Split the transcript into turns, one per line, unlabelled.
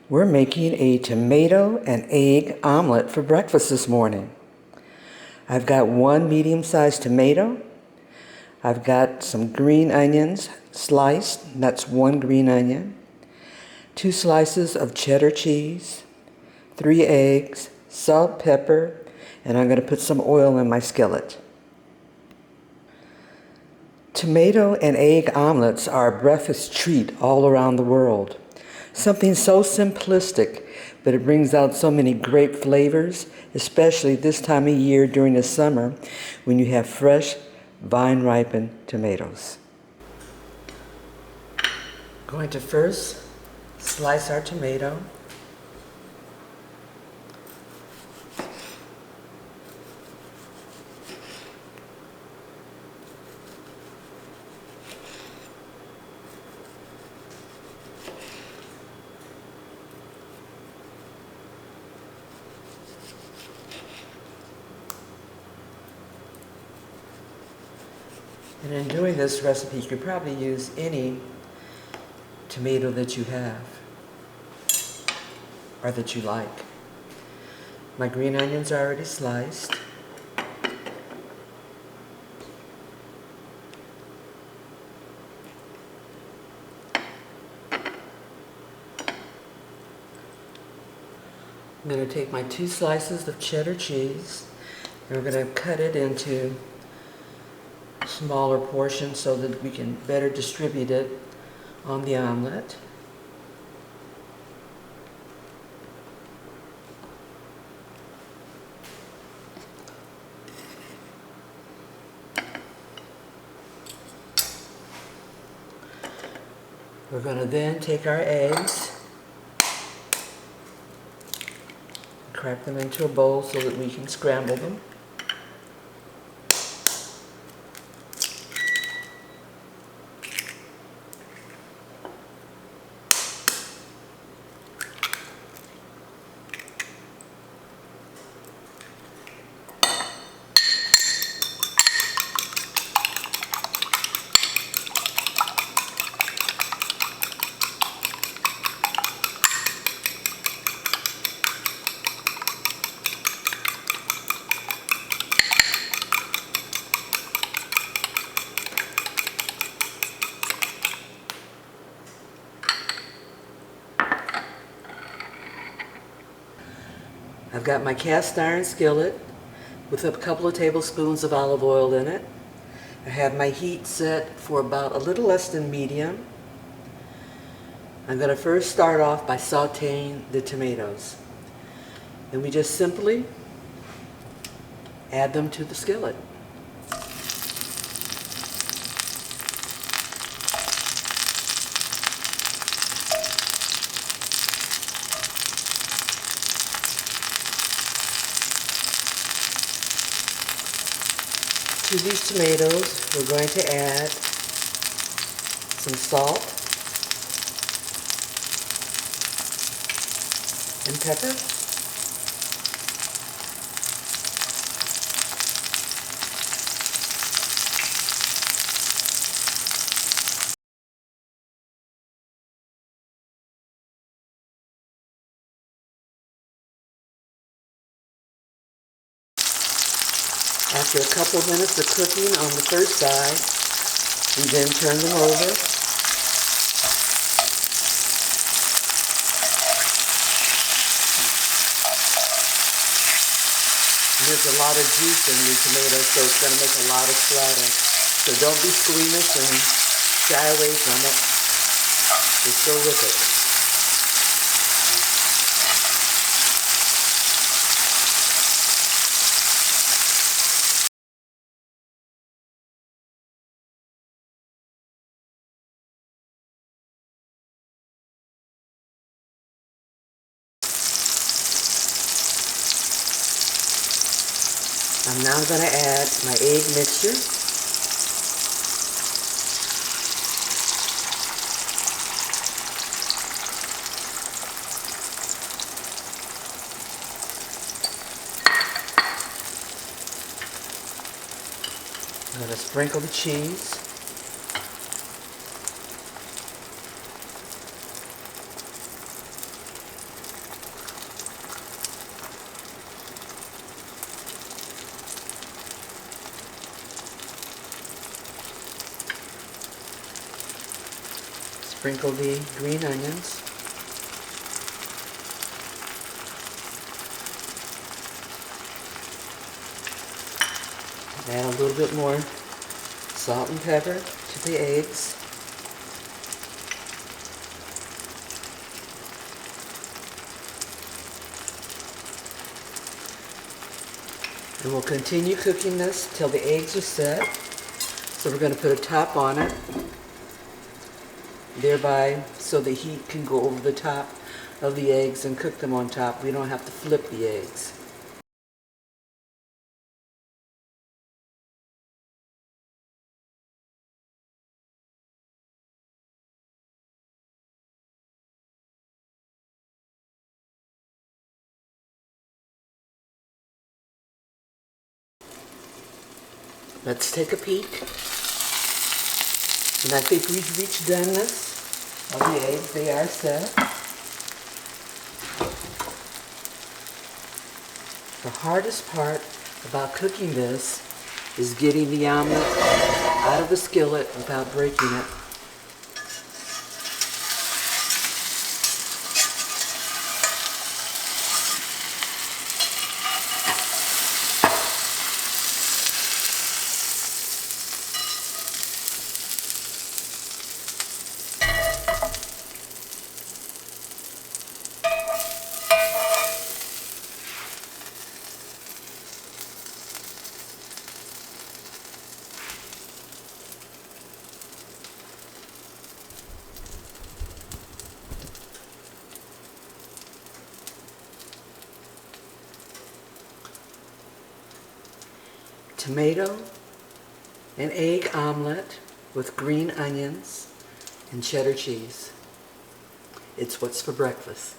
We're making a tomato and egg omelet for breakfast this morning. I've got one medium-sized tomato. I've got some green onions sliced, that's one green onion, 2 slices of cheddar cheese, 3 eggs, salt, pepper, and I'm going to put some oil in my skillet. Tomato and egg omelets are a breakfast treat all around the world. Something so simplistic, but it brings out so many great flavors, especially this time of year during the summer when you have fresh, vine-ripened tomatoes. Going to first slice our tomato. And in doing this recipe, you could probably use any tomato that you have or that you like. My green onions are already sliced. I'm going to take my 2 slices of cheddar cheese and we're going to cut it into smaller portions so that we can better distribute it on the omelet. We're going to then take our eggs, crack them into a bowl so that we can scramble them. I've got my cast iron skillet with a couple of tablespoons of olive oil in it. I have my heat set for about a little less than medium. I'm going to first start off by sauteing the tomatoes. And we just simply add them to the skillet. To these tomatoes, we're going to add some salt and pepper. After a couple of minutes of cooking on the first side, we then turn them over. And there's a lot of juice in the tomatoes, so it's going to make a lot of splatter. So don't be squeamish and shy away from it. Just go with it. I'm now going to add my egg mixture. I'm going to sprinkle the cheese. Sprinkle the green onions. Add a little bit more salt and pepper to the eggs. And we'll continue cooking this till the eggs are set. So we're going to put a top on it, thereby so the heat can go over the top of the eggs and cook them on top. We don't have to flip the eggs. Let's take a peek. And I think we've reached doneness of the eggs. They are set. The hardest part about cooking this is getting the omelet out of the skillet without breaking it. Tomato and egg omelet with green onions and cheddar cheese. It's what's for breakfast.